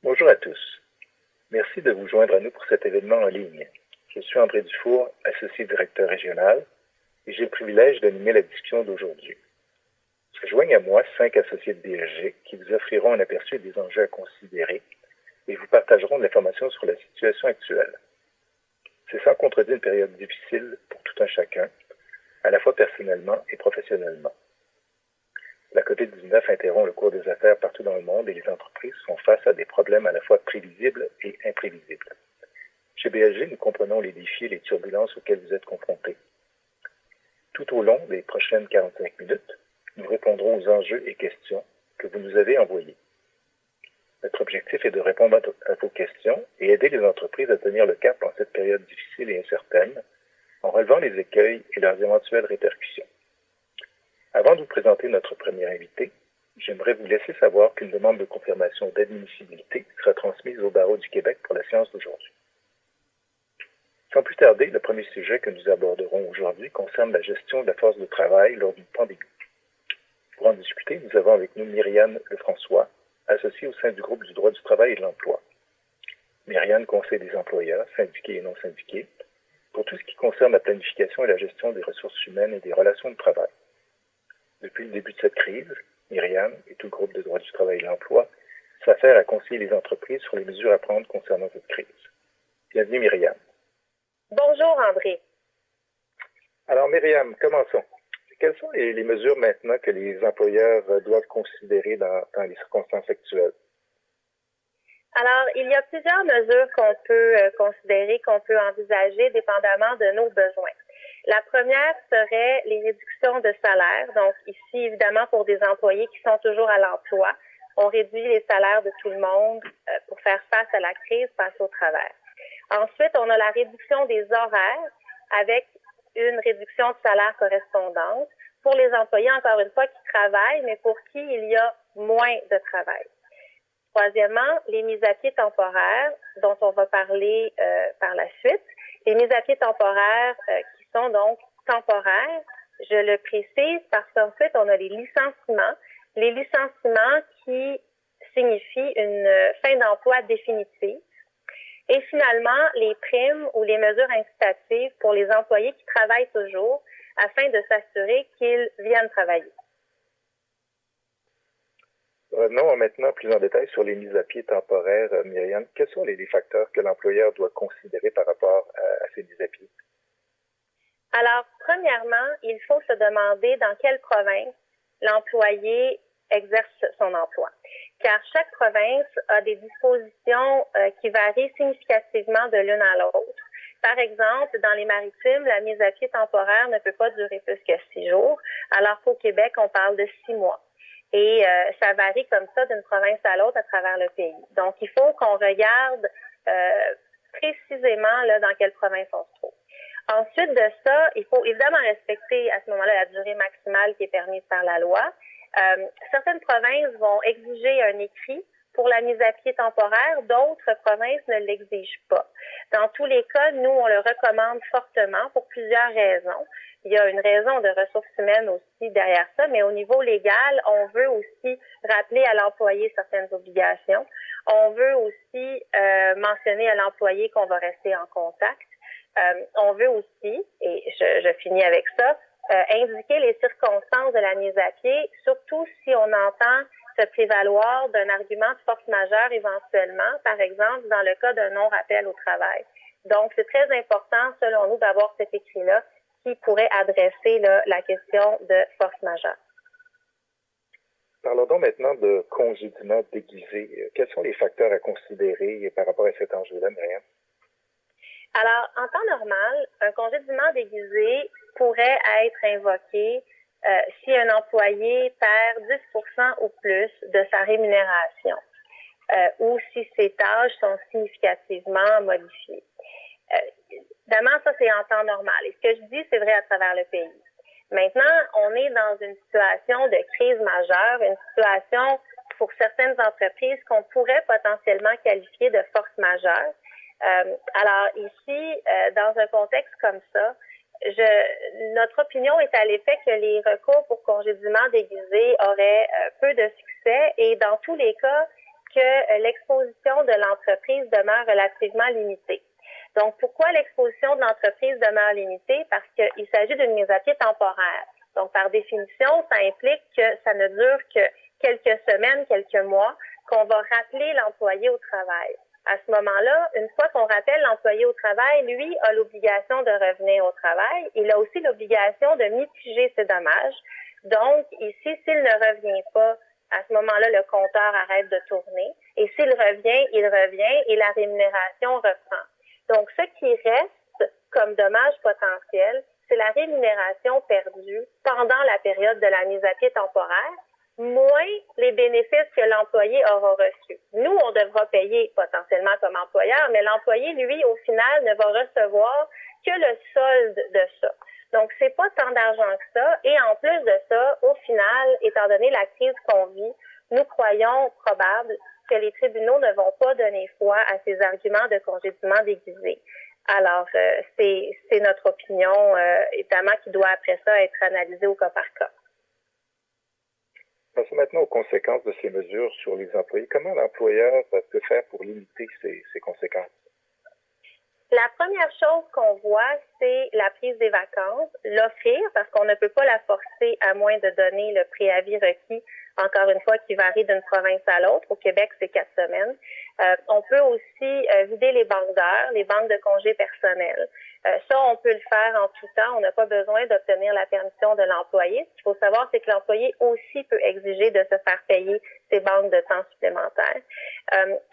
Bonjour à tous. Merci de vous joindre à nous pour cet événement en ligne. Je suis André Dufour, associé directeur régional, et j'ai le privilège d'animer la discussion d'aujourd'hui. Se joignent à moi 5 associés de BSG qui vous offriront un aperçu des enjeux à considérer et vous partageront de l'information sur la situation actuelle. C'est sans contredire une période difficile pour tout un chacun, à la fois personnellement et professionnellement. La COVID-19 interrompt le cours des affaires partout dans le monde et les entreprises font face à des problèmes à la fois prévisibles et imprévisibles. Chez BSG, nous comprenons les défis et les turbulences auxquels vous êtes confrontés. Tout au long des prochaines 45 minutes, nous répondrons aux enjeux et questions que vous nous avez envoyés. Notre objectif est de répondre à vos questions et aider les entreprises à tenir le cap en cette période difficile et incertaine, en relevant les écueils et leurs éventuelles répercussions. Avant de vous présenter notre premier invité, j'aimerais vous laisser savoir qu'une demande de confirmation d'admissibilité sera transmise au Barreau du Québec pour la séance d'aujourd'hui. Sans plus tarder, le premier sujet que nous aborderons aujourd'hui concerne la gestion de la force de travail lors d'une pandémie. Pour en discuter, nous avons avec nous Myriane Lefrançois, associée au sein du groupe du droit du travail et de l'emploi. Myriane conseille des employeurs, syndiqués et non syndiqués, pour tout ce qui concerne la planification et la gestion des ressources humaines et des relations de travail. Depuis le début de cette crise, Myriane et tout le groupe de droit du travail et de l'emploi s'affairent à conseiller les entreprises sur les mesures à prendre concernant cette crise. Bienvenue Myriane. Bonjour André. Alors Myriane, commençons. Quelles sont les mesures maintenant que les employeurs doivent considérer dans les circonstances actuelles? Alors, il y a plusieurs mesures qu'on peut considérer, qu'on peut envisager dépendamment de nos besoins. La première serait les réductions de salaire. Donc, ici, évidemment, pour des employés qui sont toujours à l'emploi, on réduit les salaires de tout le monde pour faire face à la crise, face au travers. Ensuite, on a la réduction des horaires avec une réduction de salaire correspondante pour les employés, encore une fois, qui travaillent, mais pour qui il y a moins de travail. Troisièmement, les mises à pied temporaires, dont on va parler par la suite. Les mises à pied temporaires qui sont donc temporaires, je le précise parce qu'ensuite, on a les licenciements. Les licenciements qui signifient une fin d'emploi définitive. Et finalement, les primes ou les mesures incitatives pour les employés qui travaillent toujours afin de s'assurer qu'ils viennent travailler. Revenons maintenant plus en détail sur les mises à pied temporaires. Myriane, quels sont les facteurs que l'employeur doit considérer par rapport à ces mises à pied? Alors, premièrement, il faut se demander dans quelle province l'employé exerce son emploi. Car chaque province a des dispositions qui varient significativement de l'une à l'autre. Par exemple, dans les maritimes, la mise à pied temporaire ne peut pas durer plus que 6 jours, alors qu'au Québec, on parle de 6 mois. Et ça varie comme ça d'une province à l'autre à travers le pays. Donc, il faut qu'on regarde précisément là, dans quelle province on se trouve. Ensuite de ça, il faut évidemment respecter à ce moment-là la durée maximale qui est permise par la loi. Certaines provinces vont exiger un écrit pour la mise à pied temporaire, d'autres provinces ne l'exigent pas. Dans tous les cas, nous, on le recommande fortement pour plusieurs raisons. Il y a une raison de ressources humaines aussi derrière ça, mais au niveau légal, on veut aussi rappeler à l'employé certaines obligations. On veut aussi mentionner à l'employé qu'on va rester en contact. On veut aussi, et je finis avec ça, indiquer les circonstances de la mise à pied, surtout si on entend se prévaloir d'un argument de force majeure éventuellement, par exemple dans le cas d'un non-rappel au travail. Donc, c'est très important, selon nous, d'avoir cet écrit-là qui pourrait adresser là, la question de force majeure. Parlons donc maintenant de congédiement déguisé. Quels sont les facteurs à considérer par rapport à cet enjeu-là, Myriane? Alors, en temps normal, un congédiement déguisé pourrait être invoqué si un employé perd 10% ou plus de sa rémunération ou si ses tâches sont significativement modifiées. Évidemment, ça, c'est en temps normal. Et ce que je dis, c'est vrai à travers le pays. Maintenant, on est dans une situation de crise majeure, une situation pour certaines entreprises qu'on pourrait potentiellement qualifier de force majeure. Alors ici, dans un contexte comme ça, notre opinion est à l'effet que les recours pour congédiement déguisé auraient peu de succès et dans tous les cas, que l'exposition de l'entreprise demeure relativement limitée. Donc, pourquoi l'exposition de l'entreprise demeure limitée? Parce qu'il s'agit d'une mise à pied temporaire. Donc, par définition, ça implique que ça ne dure que quelques semaines, quelques mois, qu'on va rappeler l'employé au travail. À ce moment-là, une fois qu'on rappelle l'employé au travail, lui a l'obligation de revenir au travail. Il a aussi l'obligation de mitiger ses dommages. Donc, ici, s'il ne revient pas, à ce moment-là, le compteur arrête de tourner. Et s'il revient, il revient et la rémunération reprend. Donc, ce qui reste comme dommage potentiel, c'est la rémunération perdue pendant la période de la mise à pied temporaire, moins les bénéfices que l'employé aura reçus. Nous, on devra payer potentiellement comme employeur, mais l'employé, lui, au final, ne va recevoir que le solde de ça. Donc, c'est pas tant d'argent que ça. Et en plus de ça, au final, étant donné la crise qu'on vit, nous croyons probable que les tribunaux ne vont pas donner foi à ces arguments de congédiement déguisé. Alors, c'est notre opinion, évidemment, qui doit après ça être analysée au cas par cas. Passons maintenant aux conséquences de ces mesures sur les employés. Comment l'employeur peut faire pour limiter ces conséquences? La première chose qu'on voit, c'est la prise des vacances, l'offrir, parce qu'on ne peut pas la forcer à moins de donner le préavis requis, encore une fois, qui varie d'une province à l'autre. Au Québec, c'est 4 semaines. On peut aussi vider les banques d'heures, les banques de congés personnels. Ça, on peut le faire en tout temps. On n'a pas besoin d'obtenir la permission de l'employé. Ce qu'il faut savoir, c'est que l'employé aussi peut exiger de se faire payer ces banques de temps supplémentaires.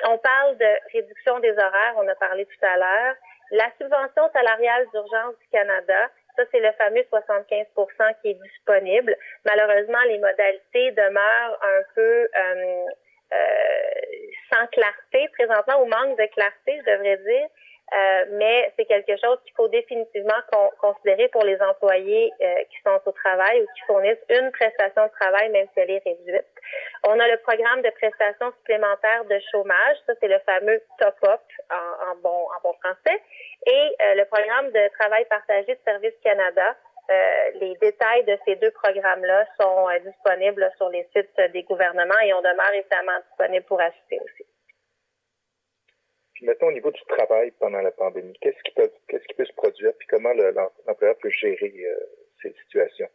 On parle de réduction des horaires, on a parlé tout à l'heure. La subvention salariale d'urgence du Canada, ça, c'est le fameux 75 % qui est disponible. Malheureusement, les modalités demeurent un peu sans clarté présentement, ou manque de clarté, je devrais dire. Mais c'est quelque chose qu'il faut définitivement considérer pour les employés qui sont au travail ou qui fournissent une prestation de travail, même si elle est réduite. On a le programme de prestations supplémentaires de chômage, ça c'est le fameux top-up en bon français, et le programme de travail partagé de Service Canada. Les détails de ces deux programmes-là sont disponibles sur les sites des gouvernements et on demeure évidemment disponible pour assister aussi. Puis maintenant, au niveau du travail pendant la pandémie, qu'est-ce qui peut se produire, puis comment l'employeur peut gérer ces situations?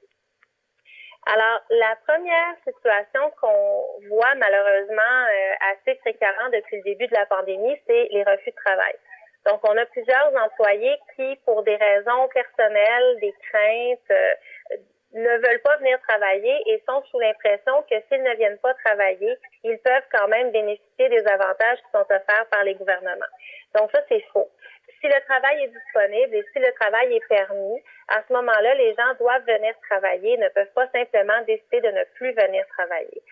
Alors, la première situation qu'on voit malheureusement assez fréquemment depuis le début de la pandémie, c'est les refus de travail. Donc, on a plusieurs employés qui, pour des raisons personnelles, des craintes, ne veulent pas venir travailler et sont sous l'impression que s'ils ne viennent pas travailler, ils peuvent quand même bénéficier des avantages qui sont offerts par les gouvernements. Donc ça, c'est faux. Si le travail est disponible et si le travail est permis, à ce moment-là, les gens doivent venir travailler, ne peuvent pas simplement décider de ne plus venir travailler.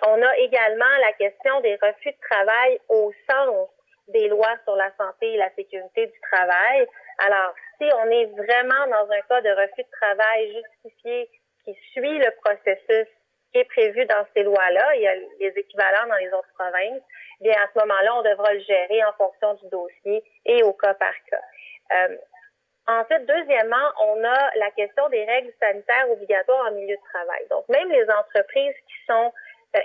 On a également la question des refus de travail au sens des lois sur la santé et la sécurité du travail. Alors, si on est vraiment dans un cas de refus de travail justifié qui suit le processus qui est prévu dans ces lois-là, il y a les équivalents dans les autres provinces, bien à ce moment-là, on devra le gérer en fonction du dossier et au cas par cas. Ensuite, deuxièmement, on a la question des règles sanitaires obligatoires en milieu de travail. Donc, même les entreprises qui sont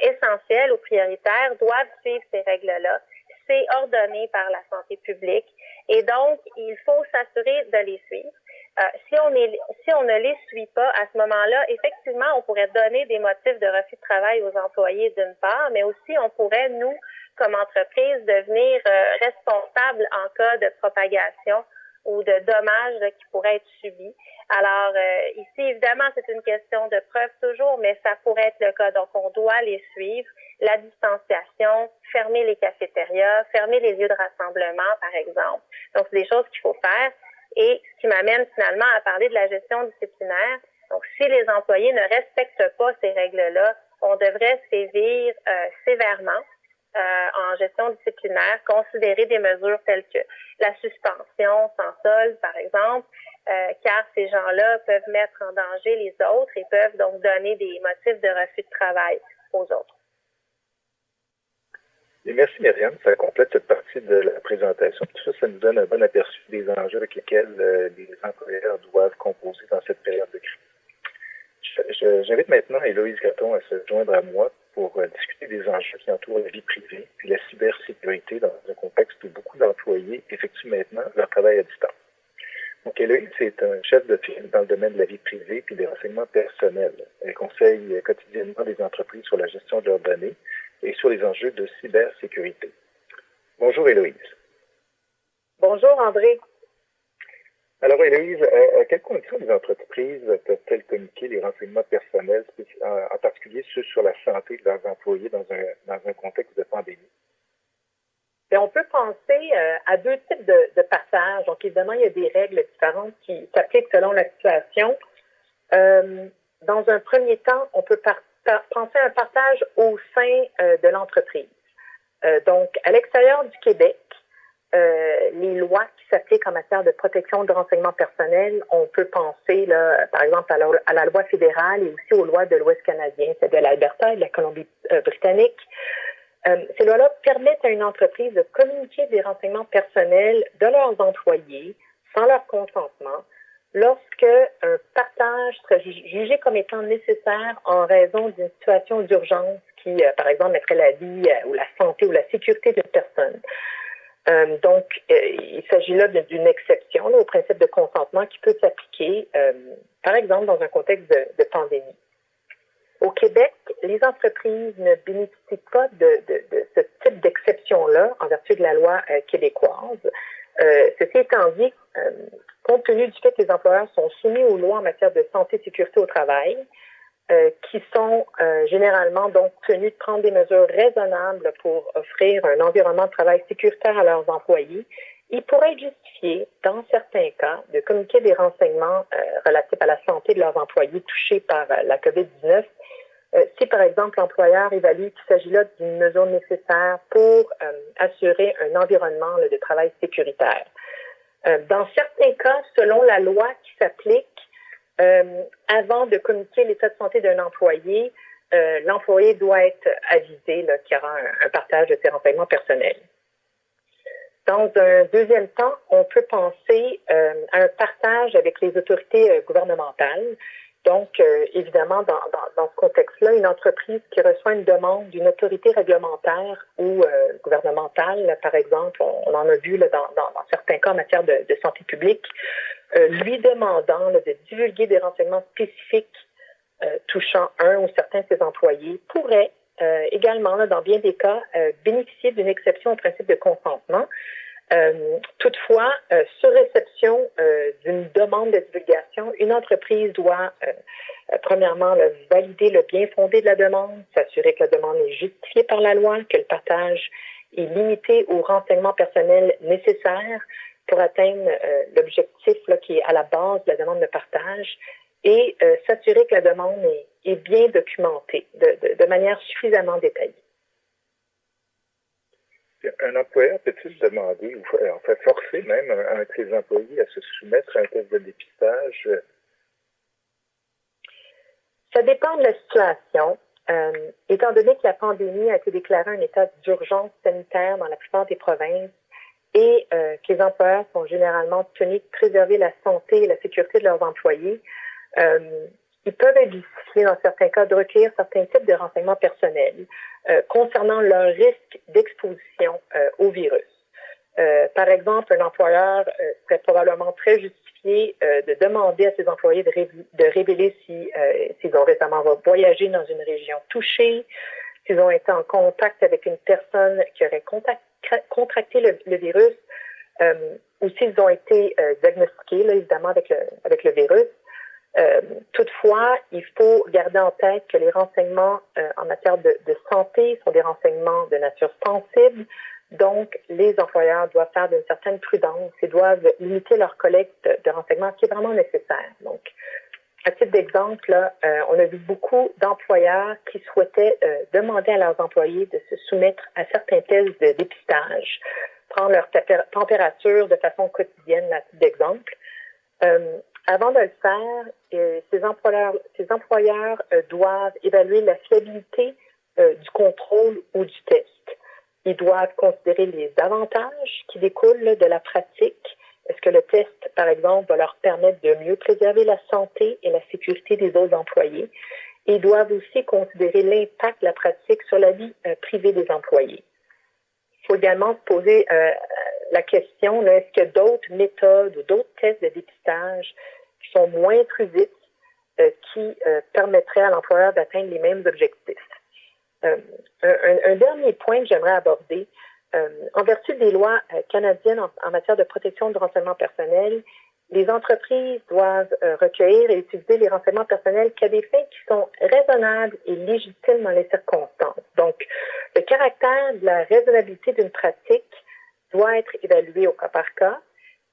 essentielles ou prioritaires doivent suivre ces règles-là. C'est ordonné par la santé publique et donc il faut s'assurer de les suivre. Si on ne les suit pas, à ce moment-là, effectivement, on pourrait donner des motifs de refus de travail aux employés d'une part, mais aussi on pourrait, nous, comme entreprise, devenir responsables en cas de propagation ou de dommages qui pourraient être subis. Alors, ici, évidemment, c'est une question de preuve toujours, mais ça pourrait être le cas. Donc, on doit les suivre. La distanciation, fermer les cafétérias, fermer les lieux de rassemblement, par exemple. Donc, c'est des choses qu'il faut faire. Et ce qui m'amène finalement à parler de la gestion disciplinaire. Donc, si les employés ne respectent pas ces règles-là, on devrait sévir sévèrement en gestion disciplinaire, considérer des mesures telles que la suspension sans solde, par exemple, car ces gens-là peuvent mettre en danger les autres et peuvent donc donner des motifs de refus de travail aux autres. Et merci Myriam, ça complète cette partie de la présentation. Tout ça, ça nous donne un bon aperçu des enjeux avec lesquels les employeurs doivent composer dans cette période de crise. J'invite maintenant Héloïse Gratton à se joindre à moi pour discuter des enjeux qui entourent la vie privée puis la cybersécurité dans un contexte où beaucoup d'employés effectuent maintenant leur travail à distance. Donc, Héloïse est un chef de file dans le domaine de la vie privée puis des renseignements personnels. Elle conseille quotidiennement des entreprises sur la gestion de leurs données et sur les enjeux de cybersécurité. Bonjour Héloïse. Bonjour André. Alors Héloïse, à quelles conditions les entreprises peuvent-elles communiquer les renseignements personnels, en particulier ceux sur la santé de leurs employés dans un contexte de pandémie? Bien, on peut penser à deux types de partage. Donc, évidemment, il y a des règles différentes qui s'appliquent selon la situation. Dans un premier temps, on peut penser à un partage au sein de l'entreprise. Donc, à l'extérieur du Québec, les lois qui s'appliquent en matière de protection de renseignements personnels, on peut penser, là, par exemple, à la loi fédérale et aussi aux lois de l'Ouest canadien, c'est de l'Alberta et de la Colombie-Britannique. Ces lois-là permettent à une entreprise de communiquer des renseignements personnels de leurs employés sans leur consentement lorsque un partage serait jugé comme étant nécessaire en raison d'une situation d'urgence qui, par exemple, mettrait la vie ou la santé ou la sécurité d'une personne. Donc, il s'agit là d'une exception là, au principe de consentement qui peut s'appliquer, par exemple, dans un contexte de pandémie. Au Québec, les entreprises ne bénéficient pas de ce type d'exception-là en vertu de la loi québécoise. Ceci étant dit, compte tenu du fait que les employeurs sont soumis aux lois en matière de santé et sécurité au travail, qui sont généralement donc tenus de prendre des mesures raisonnables pour offrir un environnement de travail sécuritaire à leurs employés, il pourrait être justifié, dans certains cas, de communiquer des renseignements relatifs à la santé de leurs employés touchés par la COVID-19 si, par exemple, l'employeur évalue qu'il s'agit là d'une mesure nécessaire pour assurer un environnement là, de travail sécuritaire. Dans certains cas, selon la loi qui s'applique, avant de communiquer l'état de santé d'un employé, l'employé doit être avisé qu'il y aura un partage de ses renseignements personnels. Dans un deuxième temps, on peut penser à un partage avec les autorités gouvernementales. Donc, évidemment, dans ce contexte-là, une entreprise qui reçoit une demande d'une autorité réglementaire ou gouvernementale, par exemple, on en a vu là, dans certains cas en matière de santé publique, lui demandant là, de divulguer des renseignements spécifiques touchant un ou certains de ses employés, pourrait également, là, dans bien des cas, bénéficier d'une exception au principe de consentement. Toutefois, sur réception d'une demande de divulgation, une entreprise doit, premièrement, valider le bien fondé de la demande, s'assurer que la demande est justifiée par la loi, que le partage est limité aux renseignements personnels nécessaires pour atteindre l'objectif là, qui est à la base de la demande de partage et s'assurer que la demande est bien documentée de manière suffisamment détaillée. Un employeur peut-il demander, ou en fait forcer même un de ses employés à se soumettre à un test de dépistage? Ça dépend de la situation. Étant donné que la pandémie a été déclarée un état d'urgence sanitaire dans la plupart des provinces et que les employeurs sont généralement tenus de préserver la santé et la sécurité de leurs employés, ils peuvent être justifiés dans certains cas de recueillir certains types de renseignements personnels concernant leur risque d'exposition au virus. Par exemple, un employeur serait probablement très justifié de demander à ses employés de révéler s'ils ont récemment voyagé dans une région touchée, s'ils ont été en contact avec une personne qui aurait contracté le virus, ou s'ils ont été diagnostiqués, là, évidemment, avec le virus. Toutefois, il faut garder en tête que les renseignements en matière de santé sont des renseignements de nature sensible. Donc, les employeurs doivent faire d'une certaine prudence et doivent limiter leur collecte de renseignements qui est vraiment nécessaire. Donc, à titre d'exemple, là, on a vu beaucoup d'employeurs qui souhaitaient demander à leurs employés de se soumettre à certains tests de dépistage, prendre leur température de façon quotidienne, à titre d'exemple. Avant de le faire, ces employeurs doivent évaluer la fiabilité du contrôle ou du test. Ils doivent considérer les avantages qui découlent de la pratique. Est-ce Est-ce que le test, par exemple, va leur permettre de mieux préserver la santé et la sécurité des autres employés? Et ils doivent aussi considérer l'impact de la pratique sur la vie privée des employés. Il faut également se poser la question, là, est-ce qu'il y a d'autres méthodes ou d'autres tests de dépistage qui sont moins intrusifs, qui permettraient à l'employeur d'atteindre les mêmes objectifs? Un dernier point que j'aimerais aborder, en vertu des lois canadiennes en matière de protection du renseignement personnel, les entreprises doivent recueillir et utiliser les renseignements personnels qu'à des fins qui sont raisonnables et légitimes dans les circonstances. Donc, le caractère de la raisonnabilité d'une pratique doit être évalué au cas par cas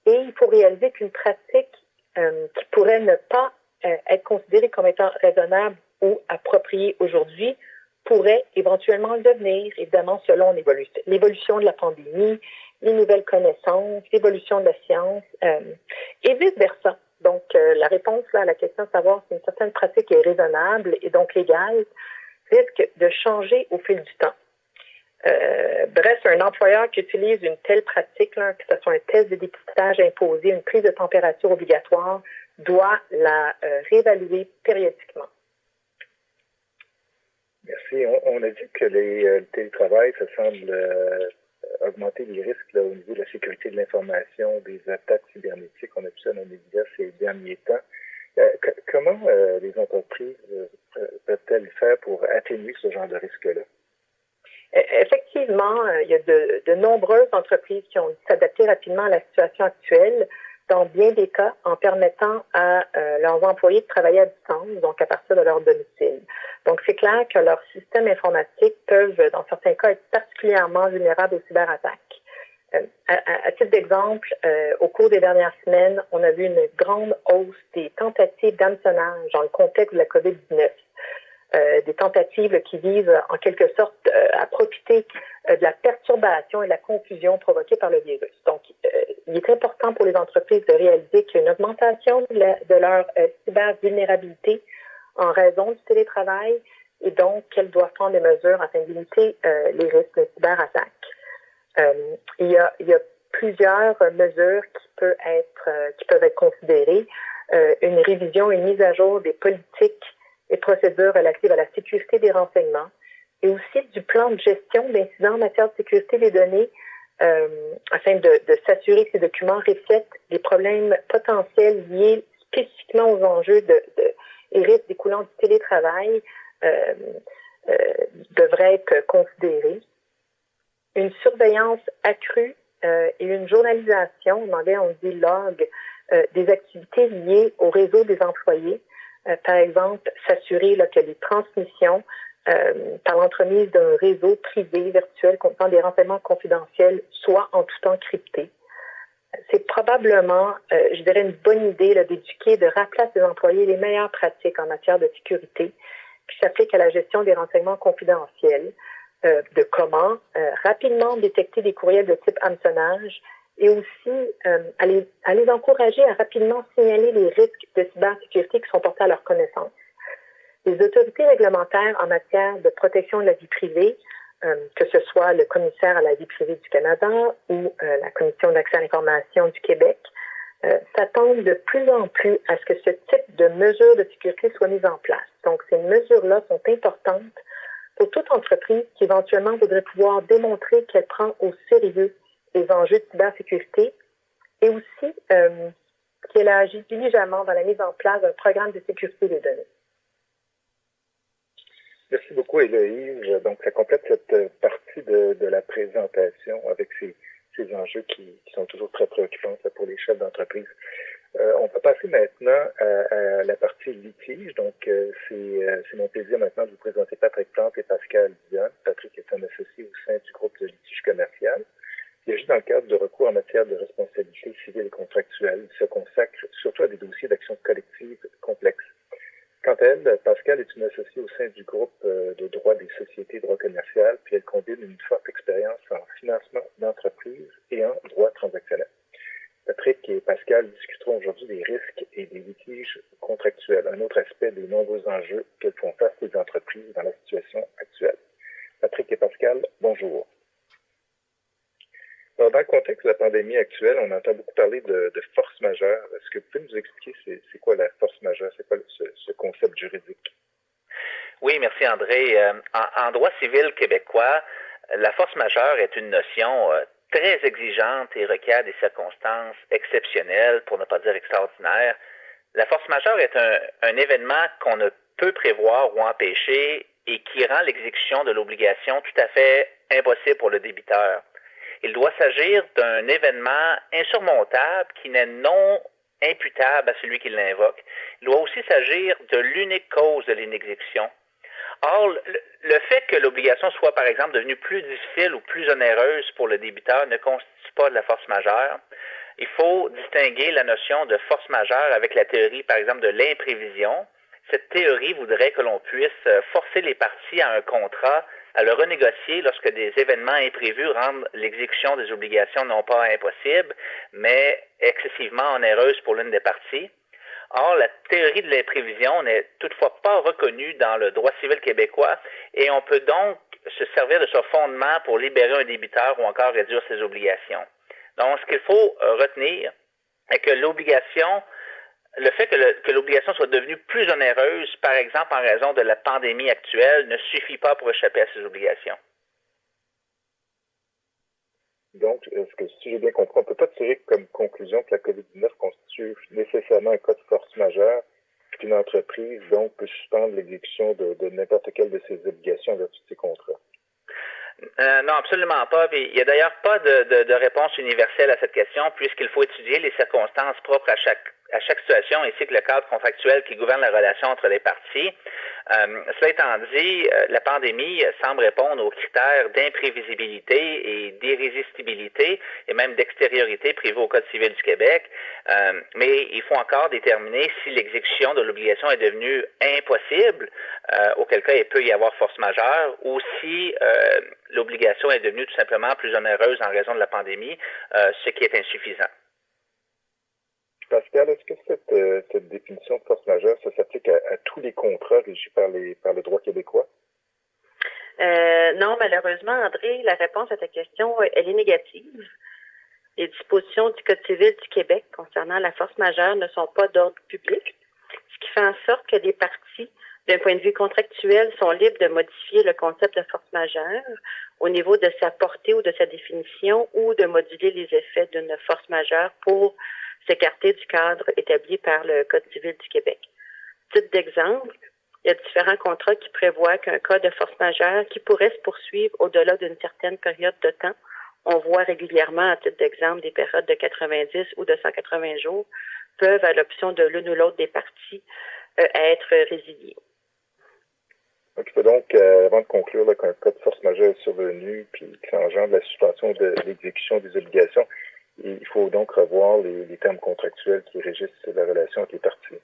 et il faut réaliser qu'une pratique qui pourrait ne pas être considérée comme étant raisonnable ou appropriée aujourd'hui pourrait éventuellement le devenir, évidemment, selon l'évolution de la pandémie, les nouvelles connaissances, l'évolution de la science, et vice-versa. Donc, la réponse là, à la question de savoir si une certaine pratique est raisonnable et donc légale risque de changer au fil du temps. Bref, un employeur qui utilise une telle pratique, là, que ce soit un test de dépistage imposé, une prise de température obligatoire, doit la réévaluer périodiquement. Merci. On a dit que le télétravail, ça semble augmenter les risques là, au niveau de la sécurité de l'information, des attaques cybernétiques. On a vu ça dans les médias ces derniers temps. Comment les entreprises peuvent-elles faire pour atténuer ce genre de risque-là? Effectivement, il y a de nombreuses entreprises qui ont dû s'adapter rapidement à la situation actuelle, dans bien des cas, en permettant à leurs employés de travailler à distance, donc à partir de leur domicile. Donc, c'est clair que leurs systèmes informatiques peuvent, dans certains cas, être particulièrement vulnérables aux cyberattaques. À titre d'exemple, au cours des dernières semaines, on a vu une grande hausse des tentatives d'hameçonnage dans le contexte de la COVID-19. Des tentatives qui visent en quelque sorte à profiter de la perturbation et de la confusion provoquée par le virus. Donc, il est important pour les entreprises de réaliser qu'il y a une augmentation de leur cybervulnérabilité en raison du télétravail et donc qu'elles doivent prendre des mesures afin de limiter les risques de cyberattaques. Il y a plusieurs mesures qui peuvent être considérées. Une révision, une mise à jour des politiques et procédures relatives à la sécurité des renseignements et aussi du plan de gestion d'incidents en matière de sécurité des données afin de s'assurer que ces documents reflètent les problèmes potentiels liés spécifiquement aux enjeux et risques découlant du télétravail devraient être considérés. Une surveillance accrue et une journalisation, en anglais on dit log, des activités liées au réseau des employés. Par exemple, s'assurer que les transmissions par l'entremise d'un réseau privé virtuel contenant des renseignements confidentiels soient en tout temps cryptés. C'est probablement, je dirais, une bonne idée d'éduquer, de rappeler à ses employés les meilleures pratiques en matière de sécurité qui s'appliquent à la gestion des renseignements confidentiels, de comment rapidement détecter des courriels de type hameçonnage et aussi à les encourager à rapidement signaler les risques de cybersécurité qui sont portés à leur connaissance. Les autorités réglementaires en matière de protection de la vie privée, que ce soit le commissaire à la vie privée du Canada ou la Commission d'accès à l'information du Québec, s'attendent de plus en plus à ce que ce type de mesures de sécurité soient mises en place. Donc, ces mesures-là sont importantes pour toute entreprise qui éventuellement voudrait pouvoir démontrer qu'elle prend au sérieux les enjeux de cybersécurité et aussi qu'elle a agi diligemment dans la mise en place d'un programme de sécurité des données. Merci beaucoup, Héloïse. Donc, ça complète cette partie de la présentation avec ces enjeux qui sont toujours très préoccupants pour les chefs d'entreprise. On va passer maintenant à la partie litige. Donc, c'est mon plaisir maintenant de vous présenter Patrick Plante et Pascal Dionne. Patrick est un associé au sein du groupe de litige commercial. Il agit dans le cadre de recours en matière de responsabilité civile et contractuelle. Il se consacre surtout à des dossiers d'action collective complexes. Quant à elle, Pascal est une associée au sein du groupe de droit des sociétés droit commercial, puis elle combine une forte expérience en financement d'entreprises et en droit transactionnel. Patrick et Pascal discuteront aujourd'hui des risques et des litiges contractuels, un autre aspect des nombreux enjeux qu'elles font face les entreprises dans la situation actuelle. Patrick et Pascal, bonjour. Alors, dans le contexte de la pandémie actuelle, on entend beaucoup parler de force majeure. Est-ce que vous pouvez nous expliquer c'est quoi la force majeure? C'est quoi ce concept juridique? Oui, merci André. En droit civil québécois, la force majeure est une notion très exigeante et requiert des circonstances exceptionnelles, pour ne pas dire extraordinaires. La force majeure est un événement qu'on ne peut prévoir ou empêcher et qui rend l'exécution de l'obligation tout à fait impossible pour le débiteur. Il doit s'agir d'un événement insurmontable qui n'est non imputable à celui qui l'invoque. Il doit aussi s'agir de l'unique cause de l'inexécution. Or, le fait que l'obligation soit, par exemple, devenue plus difficile ou plus onéreuse pour le débiteur ne constitue pas de la force majeure. Il faut distinguer la notion de force majeure avec la théorie, par exemple, de l'imprévision. Cette théorie voudrait que l'on puisse forcer les parties à un contrat à le renégocier lorsque des événements imprévus rendent l'exécution des obligations non pas impossible, mais excessivement onéreuse pour l'une des parties. Or, la théorie de l'imprévision n'est toutefois pas reconnue dans le droit civil québécois et on peut donc se servir de ce fondement pour libérer un débiteur ou encore réduire ses obligations. Donc, ce qu'il faut retenir est que le fait que l'obligation soit devenue plus onéreuse, par exemple en raison de la pandémie actuelle, ne suffit pas pour échapper à ces obligations. Donc, est-ce que si j'ai bien compris, on ne peut pas tirer comme conclusion que la COVID-19 constitue nécessairement un cas de force majeure, qu'une entreprise, donc, peut suspendre l'exécution de n'importe quelle de ses obligations en vertu de ses contrats? Non, absolument pas. Puis, il n'y a d'ailleurs pas de réponse universelle à cette question, puisqu'il faut étudier les circonstances propres à chaque situation, ainsi que le cadre contractuel qui gouverne la relation entre les parties. Cela étant dit, la pandémie semble répondre aux critères d'imprévisibilité et d'irrésistibilité et même d'extériorité prévus au Code civil du Québec. Mais il faut encore déterminer si l'exécution de l'obligation est devenue impossible, auquel cas il peut y avoir force majeure, ou si l'obligation est devenue tout simplement plus onéreuse en raison de la pandémie, ce qui est insuffisant. Pascal, est-ce que cette définition de force majeure, ça s'applique à tous les contrats régis par le droit québécois? Non, malheureusement, André, la réponse à ta question, elle est négative. Les dispositions du Code civil du Québec concernant la force majeure ne sont pas d'ordre public, ce qui fait en sorte que les parties, d'un point de vue contractuel, sont libres de modifier le concept de force majeure au niveau de sa portée ou de sa définition ou de moduler les effets d'une force majeure pour s'écarter du cadre établi par le Code civil du Québec. Titre d'exemple, il y a différents contrats qui prévoient qu'un cas de force majeure qui pourrait se poursuivre au-delà d'une certaine période de temps. On voit régulièrement, à titre d'exemple, des périodes de 90 ou de 180 jours peuvent, à l'option de l'une ou l'autre des parties, être résiliés. Donc, il faut donc, avant de conclure qu'un cas de force majeure est survenu puis que ça engendre la suspension de l'exécution des obligations, il faut donc revoir les termes contractuels qui régissent la relation avec les parties.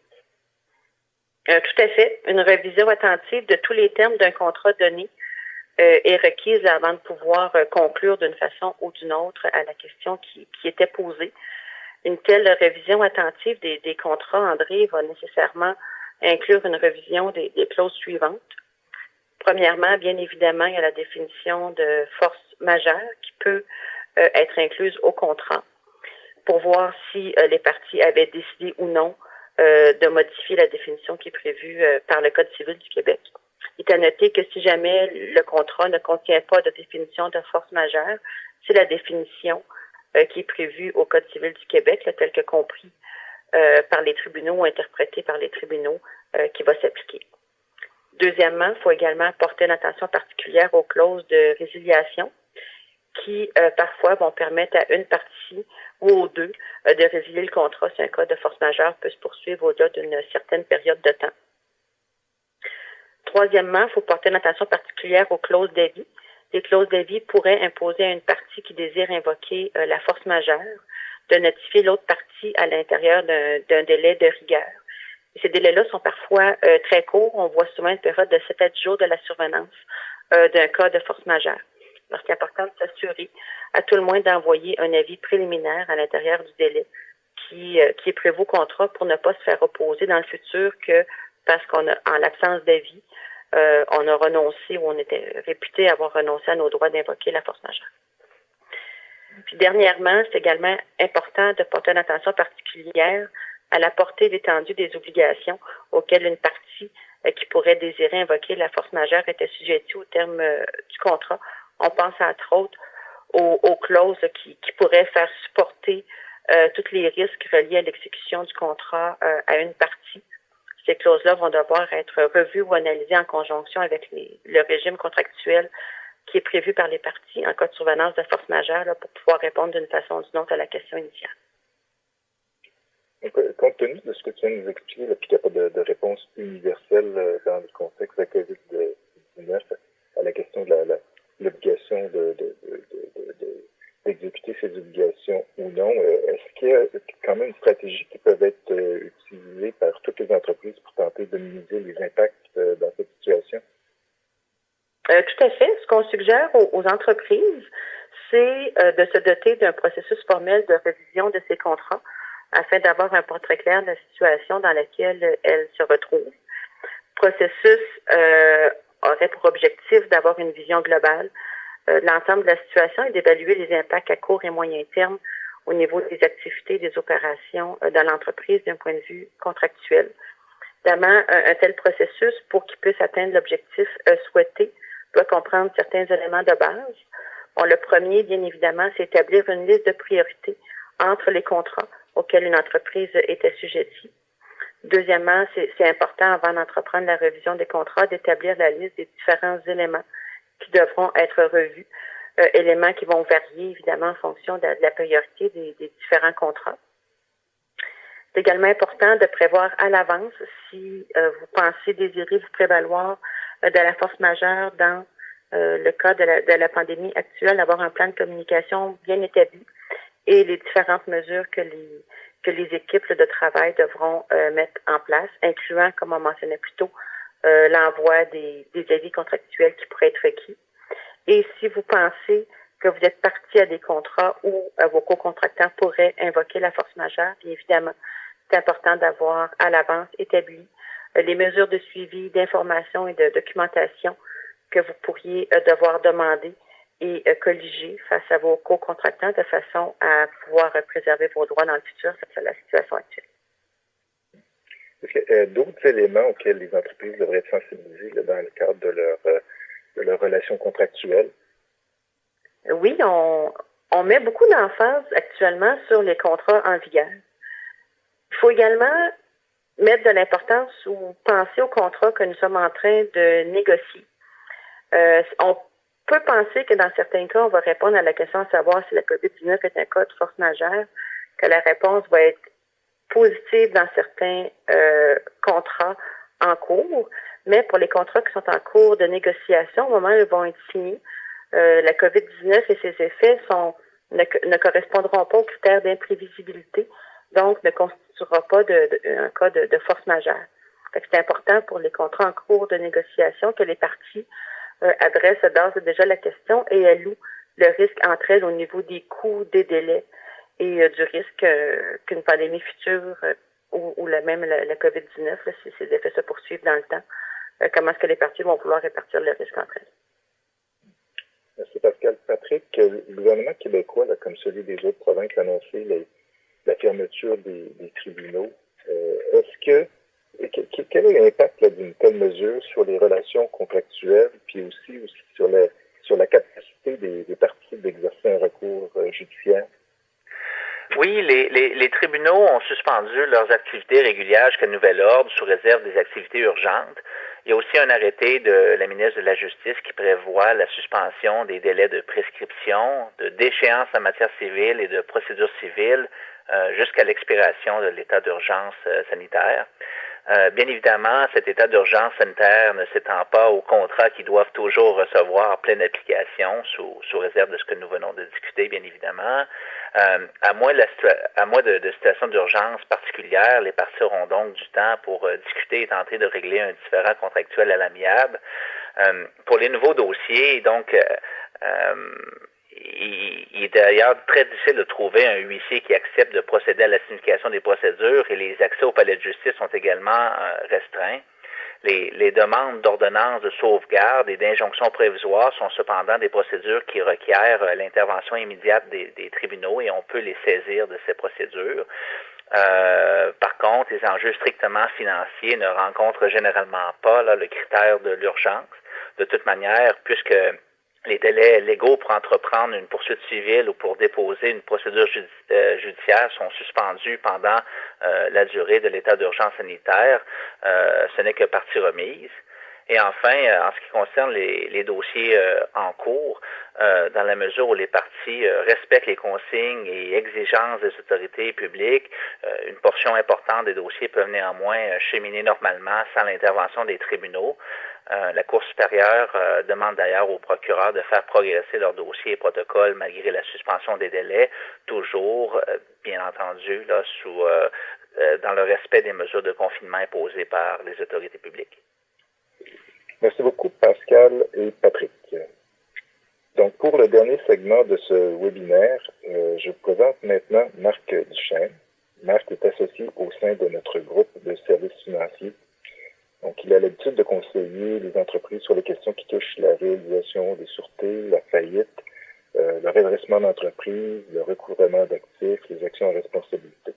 Tout à fait. Une révision attentive de tous les termes d'un contrat donné est requise avant de pouvoir conclure d'une façon ou d'une autre à la question qui était posée. Une telle révision attentive des contrats, André, va nécessairement inclure une révision des clauses suivantes. Premièrement, bien évidemment, il y a la définition de force majeure qui peut être incluse au contrat pour voir si les parties avaient décidé ou non de modifier la définition qui est prévue par le Code civil du Québec. Il est à noter que si jamais le contrat ne contient pas de définition de force majeure, c'est la définition qui est prévue au Code civil du Québec, là, tel que compris par les tribunaux ou interprété par les tribunaux, qui va s'appliquer. Deuxièmement, il faut également porter une attention particulière aux clauses de résiliation qui, parfois, vont permettre à une partie ou aux deux de résilier le contrat si un cas de force majeure peut se poursuivre au-delà d'une certaine période de temps. Troisièmement, il faut porter une attention particulière aux clauses d'avis. Les clauses d'avis pourraient imposer à une partie qui désire invoquer la force majeure de notifier l'autre partie à l'intérieur d'un délai de rigueur. Et ces délais-là sont parfois très courts. On voit souvent une période de 7 à 10 jours de la survenance d'un cas de force majeure. Alors, il est important de s'assurer, à tout le moins, d'envoyer un avis préliminaire à l'intérieur du délai qui est prévu au contrat pour ne pas se faire opposer dans le futur que parce qu'on a, en l'absence d'avis, on a renoncé ou on était réputé avoir renoncé à nos droits d'invoquer la force majeure. Puis dernièrement, c'est également important de porter une attention particulière à la portée d'étendue des obligations auxquelles une partie qui pourrait désirer invoquer la force majeure est assujettie au terme du contrat. On pense entre autres aux clauses qui pourraient faire supporter tous les risques reliés à l'exécution du contrat à une partie. Ces clauses-là vont devoir être revues ou analysées en conjonction avec le régime contractuel qui est prévu par les parties en cas de survenance de force majeure là, pour pouvoir répondre d'une façon ou d'une autre à la question initiale. Donc, compte tenu de ce que tu viens de nous expliquer, puis qu'il n'y a pas de réponse universelle dans le contexte de la COVID-19 à la question de l'obligation d'exécuter ces obligations ou non, est-ce qu'il y a quand même une stratégie qui peut être utilisée par toutes les entreprises pour tenter de minimiser les impacts dans cette situation? Tout à fait. Ce qu'on suggère aux entreprises, c'est de se doter d'un processus formel de révision de ces contrats afin d'avoir un portrait clair de la situation dans laquelle elles se retrouvent. Le processus aurait pour objectif d'avoir une vision globale de l'ensemble de la situation et d'évaluer les impacts à court et moyen terme au niveau des activités, des opérations de l'entreprise d'un point de vue contractuel. Évidemment, un tel processus, pour qu'il puisse atteindre l'objectif souhaité, doit comprendre certains éléments de base. Bon, le premier, bien évidemment, c'est établir une liste de priorités entre les contrats auxquels une entreprise est assujettie. Deuxièmement, c'est important, avant d'entreprendre la révision des contrats, d'établir la liste des différents éléments qui devront être revus, éléments qui vont varier, évidemment, en fonction de la priorité des différents contrats. C'est également important de prévoir à l'avance si vous pensez désirer vous prévaloir de la force majeure dans le cas de la pandémie actuelle, d'avoir un plan de communication bien établi et les différentes mesures que les équipes de travail devront mettre en place, incluant, comme on mentionnait plus tôt, l'envoi des avis contractuels qui pourraient être requis. Et si vous pensez que vous êtes partie à des contrats où vos co-contractants pourraient invoquer la force majeure, bien évidemment, c'est important d'avoir à l'avance établi les mesures de suivi, d'information et de documentation que vous pourriez devoir demander et colliger face à vos co-contractants de façon à pouvoir préserver vos droits dans le futur face à la situation actuelle. Est-ce qu'il y a d'autres éléments auxquels les entreprises devraient être sensibilisées là, dans le cadre de leur relation contractuelle? Oui, on met beaucoup d'emphase actuellement sur les contrats en vigueur. Il faut également mettre de l'importance ou penser aux contrats que nous sommes en train de négocier. On peut penser que dans certains cas, on va répondre à la question de savoir si la COVID-19 est un cas de force majeure, que la réponse va être positive dans certains contrats en cours, mais pour les contrats qui sont en cours de négociation, au moment où ils vont être signés, la COVID-19 et ses effets ne correspondront pas aux critères d'imprévisibilité, donc ne constituera pas un cas de force majeure. C'est important pour les contrats en cours de négociation que les parties adressent d'ores et déjà la question et allouent le risque entre elles au niveau des coûts, des délais et du risque qu'une pandémie future ou même la COVID-19, là, si ces effets se poursuivent dans le temps, comment est-ce que les parties vont vouloir répartir le risque entre elles. Merci Pascal. Patrick, le gouvernement québécois, là, comme celui des autres provinces, a annoncé la fermeture des tribunaux. Quel est l'impact d'une telle mesure sur les relations contractuelles, puis aussi sur la capacité des parties d'exercer un recours judiciaire? Oui, les tribunaux ont suspendu leurs activités régulières jusqu'à nouvel ordre sous réserve des activités urgentes. Il y a aussi un arrêté de la ministre de la Justice qui prévoit la suspension des délais de prescription, de déchéance en matière civile et de procédure civile jusqu'à l'expiration de l'état d'urgence sanitaire. Bien évidemment, cet état d'urgence sanitaire ne s'étend pas aux contrats qui doivent toujours recevoir pleine application sous réserve de ce que nous venons de discuter, bien évidemment. À moins de situation d'urgence particulière, les parties auront donc du temps pour discuter et tenter de régler un différend contractuel à l'amiable. Pour les nouveaux dossiers, donc, il est d'ailleurs très difficile de trouver un huissier qui accepte de procéder à la signification des procédures et les accès au palais de justice sont également restreints. Les demandes d'ordonnance de sauvegarde et d'injonction provisoire sont cependant des procédures qui requièrent l'intervention immédiate des tribunaux et on peut les saisir de ces procédures. Par contre, les enjeux strictement financiers ne rencontrent généralement pas le critère de l'urgence. De toute manière, puisque les délais légaux pour entreprendre une poursuite civile ou pour déposer une procédure judiciaire sont suspendus pendant la durée de l'état d'urgence sanitaire, ce n'est que partie remise. Et enfin, en ce qui concerne les dossiers en cours, dans la mesure où les parties respectent les consignes et exigences des autorités publiques, une portion importante des dossiers peuvent néanmoins cheminer normalement sans l'intervention des tribunaux. La Cour supérieure demande d'ailleurs aux procureurs de faire progresser leurs dossiers et protocoles malgré la suspension des délais, toujours, bien entendu, là, dans le respect des mesures de confinement imposées par les autorités publiques. Merci beaucoup, Pascal et Patrick. Donc, pour le dernier segment de ce webinaire, je vous présente maintenant Marc Duchesne. Marc est associé au sein de notre groupe de services financiers. Donc, il a l'habitude de conseiller les entreprises sur les questions qui touchent la réalisation des sûretés, la faillite, le redressement d'entreprise, le recouvrement d'actifs, les actions en responsabilité.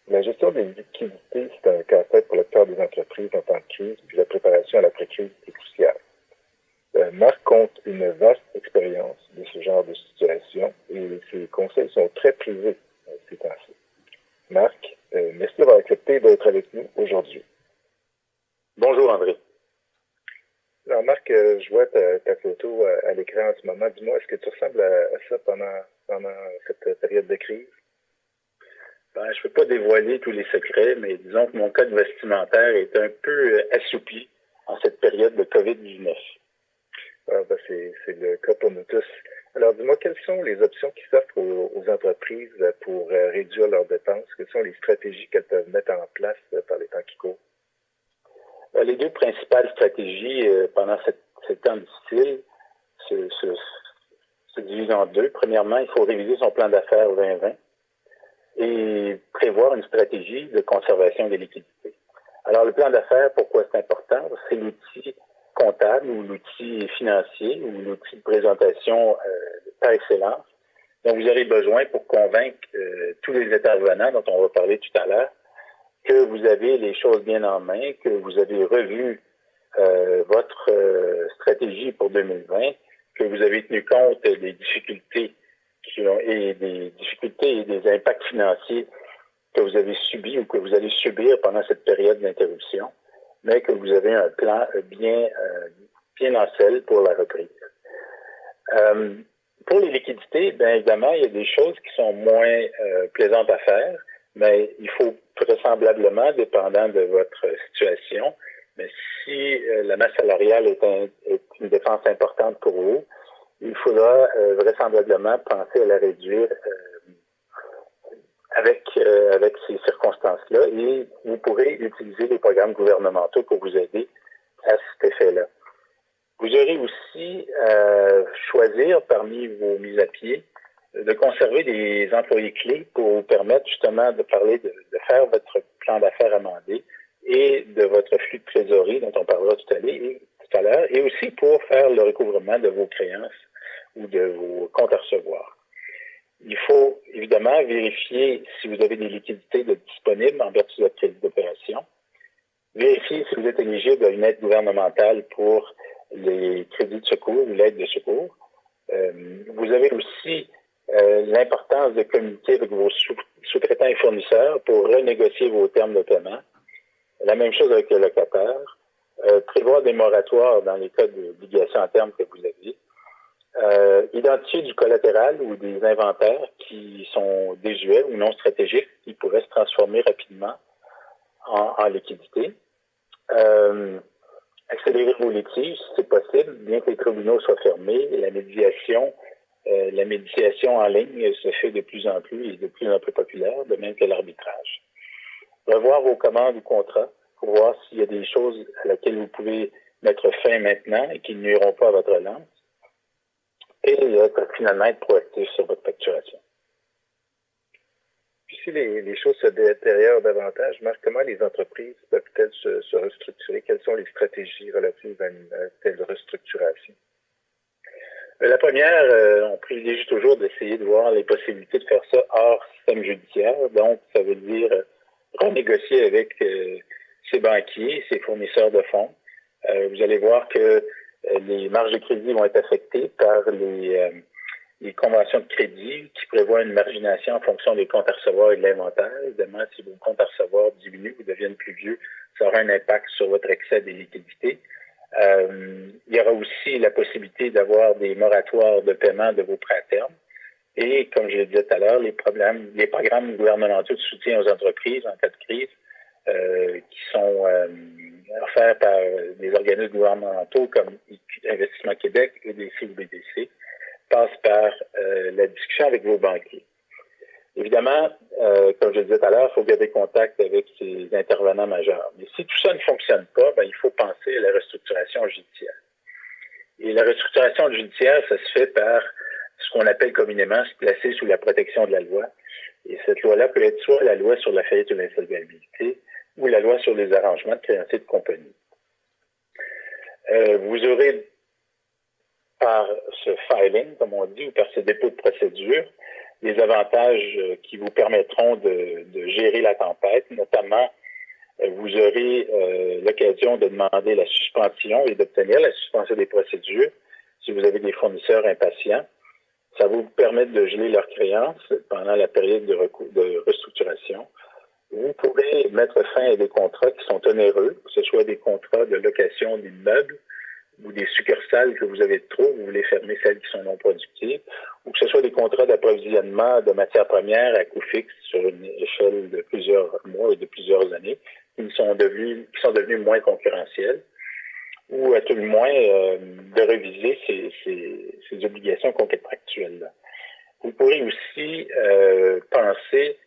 La gestion des liquidités, c'est un casse-tête pour le cœur des entreprises en temps de crise, puis la préparation à l'après-crise est cruciale. Marc compte une vaste expérience de ce genre de situation et ses conseils sont très prisés ces temps-ci. Marc, merci d'avoir accepté d'être avec nous aujourd'hui. Bonjour André. Alors Marc, je vois ta photo à l'écran en ce moment. Dis-moi, est-ce que tu ressembles à ça pendant cette période de crise? Je ne peux pas dévoiler tous les secrets, mais disons que mon code vestimentaire est un peu assoupi en cette période de COVID-19. C'est le cas pour nous tous. Alors, dis-moi, quelles sont les options qui s'offrent aux entreprises pour réduire leurs dépenses? Quelles sont les stratégies qu'elles peuvent mettre en place par les temps qui courent? Les deux principales stratégies pendant ces temps difficiles se divisent en deux. Premièrement, il faut réviser son plan d'affaires 2020 et prévoir une stratégie de conservation des liquidités. Alors, le plan d'affaires, pourquoi c'est important? C'est l'outil comptable ou l'outil financier ou l'outil de présentation par excellence dont vous aurez besoin pour convaincre tous les intervenants dont on va parler tout à l'heure que vous avez les choses bien en main, que vous avez revu votre stratégie pour 2020, que vous avez tenu compte des difficultés et des impacts financiers que vous avez subis ou que vous allez subir pendant cette période d'interruption, mais que vous avez un plan bien en selle pour la reprise. Pour les liquidités, bien évidemment, il y a des choses qui sont moins plaisantes à faire, mais il faut vraisemblablement, dépendant de votre situation, mais si la masse salariale est une dépense importante pour vous, il faudra vraisemblablement penser à la réduire avec ces circonstances-là et vous pourrez utiliser les programmes gouvernementaux pour vous aider à cet effet-là. Vous aurez aussi choisir parmi vos mises à pied de conserver des employés clés pour vous permettre justement de faire votre plan d'affaires amendé et de votre flux de trésorerie dont on parlera tout à l'heure, et aussi pour faire le recouvrement de vos créances ou de vos comptes à recevoir. Il faut évidemment vérifier si vous avez des liquidités disponibles en vertu de votre crédit d'opération. Vérifier si vous êtes éligible à une aide gouvernementale pour les crédits de secours ou l'aide de secours. Vous avez aussi l'importance de communiquer avec vos sous-traitants et fournisseurs pour renégocier vos termes de paiement. La même chose avec le locataire. Prévoir des moratoires dans les cas d'obligation à terme que vous avez. Identifier du collatéral ou des inventaires qui sont désuets ou non stratégiques, qui pourraient se transformer rapidement en liquidité. Accélérer vos litiges, si c'est possible, bien que les tribunaux soient fermés. La médiation en ligne se fait de plus en plus et de plus en plus populaire, de même que l'arbitrage. Revoir vos commandes ou contrats pour voir s'il y a des choses à laquelle vous pouvez mettre fin maintenant et qui ne nuiront pas à votre relance. Et finalement, être proactif sur votre facturation. Puis si les choses se détériorent davantage, Marc, comment les entreprises peuvent-elles se restructurer? Quelles sont les stratégies relatives à une telle restructuration? La première, on privilégie toujours d'essayer de voir les possibilités de faire ça hors système judiciaire. Donc, ça veut dire renégocier avec ses banquiers, ses fournisseurs de fonds. Vous allez voir que les marges de crédit vont être affectées par les conventions de crédit qui prévoient une margination en fonction des comptes à recevoir et de l'inventaire. Évidemment, si vos comptes à recevoir diminuent ou deviennent plus vieux, ça aura un impact sur votre excès des liquidités. Il y aura aussi la possibilité d'avoir des moratoires de paiement de vos prêts à terme. Et, comme je l'ai dit tout à l'heure, les programmes gouvernementaux de soutien aux entreprises en cas de crise qui sont offerts par des organismes gouvernementaux comme Investissement Québec, EDC ou BDC, passent par la discussion avec vos banquiers. Évidemment, comme je le disais tout à l'heure, il faut garder contact avec ces intervenants majeurs. Mais si tout ça ne fonctionne pas, il faut penser à la restructuration judiciaire. Et la restructuration judiciaire, ça se fait par ce qu'on appelle communément se placer sous la protection de la loi. Et cette loi-là peut être soit la loi sur la faillite ou l'insolvabilité ou la loi sur les arrangements de créanciers de compagnie. Vous aurez, par ce filing, comme on dit, ou par ce dépôt de procédure, des avantages qui vous permettront de gérer la tempête. Notamment, vous aurez l'occasion de demander la suspension et d'obtenir la suspension des procédures si vous avez des fournisseurs impatients. Ça va vous permettre de geler leurs créances pendant la période de restructuration. Vous pourrez mettre fin à des contrats qui sont onéreux, que ce soit des contrats de location d'immeubles ou des succursales que vous avez trop, vous voulez fermer celles qui sont non productives, ou que ce soit des contrats d'approvisionnement de matières premières à coût fixe sur une échelle de plusieurs mois et de plusieurs années, qui sont devenus moins concurrentiels, ou à tout le moins de réviser ces obligations contractuelles-là. Vous pourrez aussi penser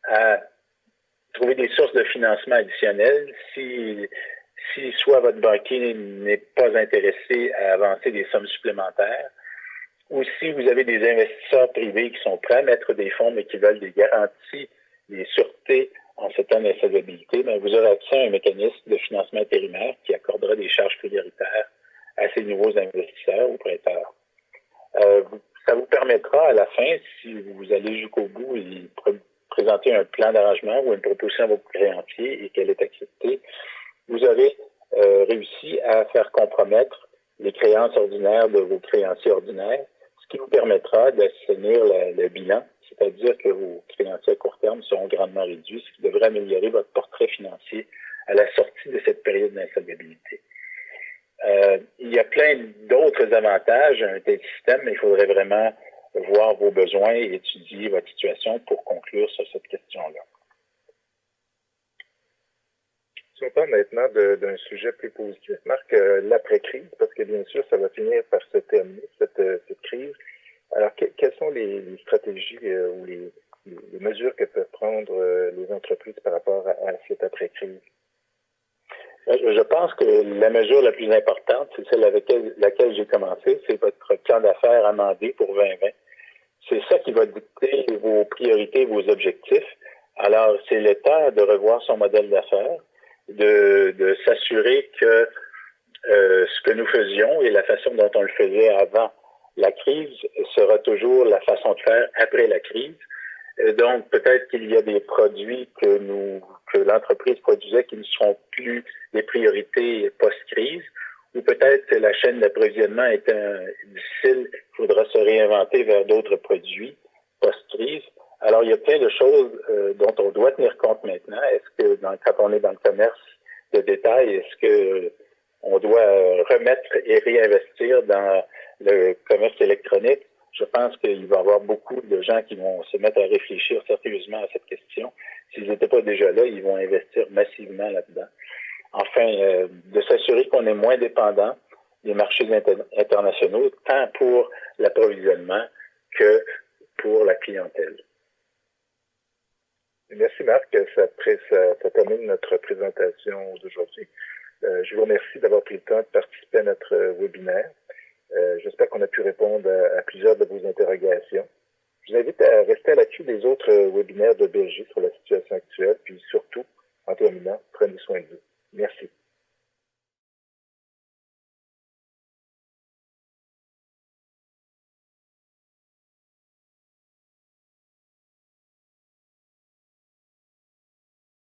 à trouver des sources de financement additionnelles si soit votre banquier n'est pas intéressé à avancer des sommes supplémentaires, ou si vous avez des investisseurs privés qui sont prêts à mettre des fonds mais qui veulent des garanties, des sûretés en ce temps d'insolvabilité, vous aurez accès à un mécanisme de financement intérimaire qui accordera des charges prioritaires à ces nouveaux investisseurs ou prêteurs. Ça vous permettra à la fin, si vous allez jusqu'au bout et présenter un plan d'arrangement ou une proposition à vos créanciers et qu'elle est acceptée, vous aurez réussi à faire compromettre les créances ordinaires de vos créanciers ordinaires, ce qui vous permettra d'assainir le bilan, c'est-à-dire que vos créanciers à court terme seront grandement réduits, ce qui devrait améliorer votre portrait financier à la sortie de cette période d'insolvabilité. Il y a plein d'autres avantages à un tel système, mais il faudrait vraiment voir vos besoins et étudier votre situation pour conclure sur cette question-là. Si on parle maintenant d'un sujet plus positif, Marc, l'après-crise, parce que bien sûr, ça va finir par se terminer, cette crise. Alors, quelles sont les stratégies ou les mesures que peuvent prendre les entreprises par rapport à cette après-crise? Je pense que la mesure la plus importante, c'est celle avec laquelle j'ai commencé, c'est votre plan d'affaires amendé pour 2020. C'est ça qui va dicter vos priorités, vos objectifs. Alors, c'est le temps de revoir son modèle d'affaires, de s'assurer que ce que nous faisions et la façon dont on le faisait avant la crise sera toujours la façon de faire après la crise. Donc, peut-être qu'il y a des produits que l'entreprise produisait qui ne seront plus des priorités post-crise, ou peut-être que la chaîne d'approvisionnement étant difficile, il faudra se réinventer vers d'autres produits post-crise. Alors, il y a plein de choses dont on doit tenir compte maintenant. Est-ce que quand on est dans le commerce de détail, est-ce que on doit remettre et réinvestir dans le commerce électronique? Je pense qu'il va y avoir beaucoup de gens qui vont se mettre à réfléchir sérieusement à cette question. S'ils n'étaient pas déjà là, ils vont investir massivement là-dedans. Enfin, de s'assurer qu'on est moins dépendant des marchés internationaux, tant pour l'approvisionnement que pour la clientèle. Merci Marc, ça termine notre présentation d'aujourd'hui. Je vous remercie d'avoir pris le temps de participer à notre webinaire. J'espère qu'on a pu répondre à plusieurs de vos interrogations. Je vous invite à rester à l'affût des autres webinaires de BSG sur la situation actuelle, puis surtout, en terminant, prenez soin de vous. Merci.